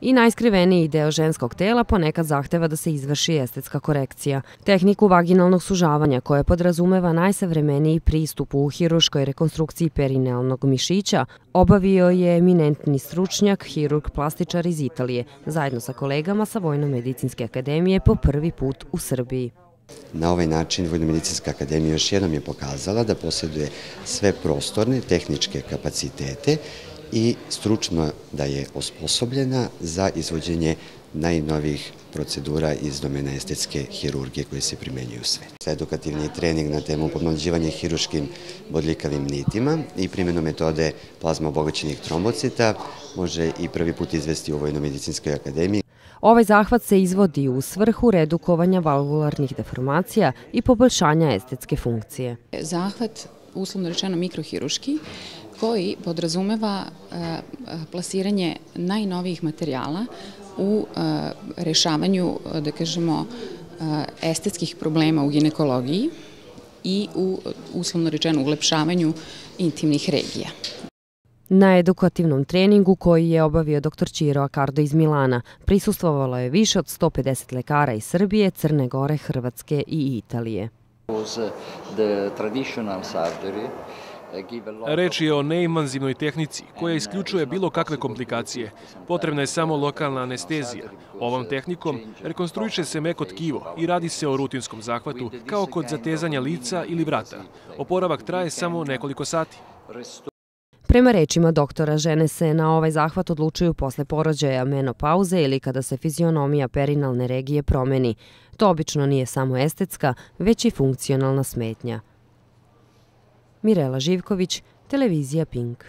I najskriveniji deo ženskog tela ponekad zahteva da se izvrši estetska korekcija. Tehniku vaginalnog sužavanja, koja podrazumeva najsavremeniji pristup u hiruškoj rekonstrukciji perinealnog mišića, obavio je eminentni stručnjak, hirurg plastičar iz Italije, zajedno sa kolegama sa Vojno-medicinske akademije po prvi put u Srbiji. Na ovaj način Vojno-medicinska akademija još jednom je pokazala da posjeduje sve prostorne, tehničke kapacitete i stručno da je osposobljena za izvođenje najnovijih procedura iz domena estetske hirurgije koje se primenjuju u svetu. Edukativni trening na temu pomlađivanja hiruškim bodljikavim nitima i primjenom metode plazma obogaćenih trombocita može i prvi put izvesti u Vojno-medicinskoj akademiji. Ovaj zahvat se izvodi u svrhu redukovanja valvularnih deformacija i poboljšanja estetske funkcije. Zahvat, uslovno rečeno mikrohiruški, koji podrazumeva plasiranje najnovijih materijala u rešavanju, da kažemo, estetskih problema u ginekologiji i u, uslovno rečeno, ulepšavanju intimnih regija. Na edukativnom treningu koji je obavio dr. Ciro Accardo iz Milana prisustvovalo je više od 150 lekara iz Srbije, Crne Gore, Hrvatske i Italije. Reč je o neinvazivnoj tehnici koja isključuje bilo kakve komplikacije. Potrebna je samo lokalna anestezija. Ovom tehnikom rekonstruiše se meko tkivo i radi se o rutinskom zahvatu kao kod zatezanja lica ili vrata. Oporavak traje samo nekoliko sati. Prema rečima doktora, žene se na ovaj zahvat odlučuju posle porođaja, menopauze ili kada se fizionomija perinalne regije promeni. To obično nije samo estetska, već i funkcionalna smetnja. Mirela Živković, televizija Pink.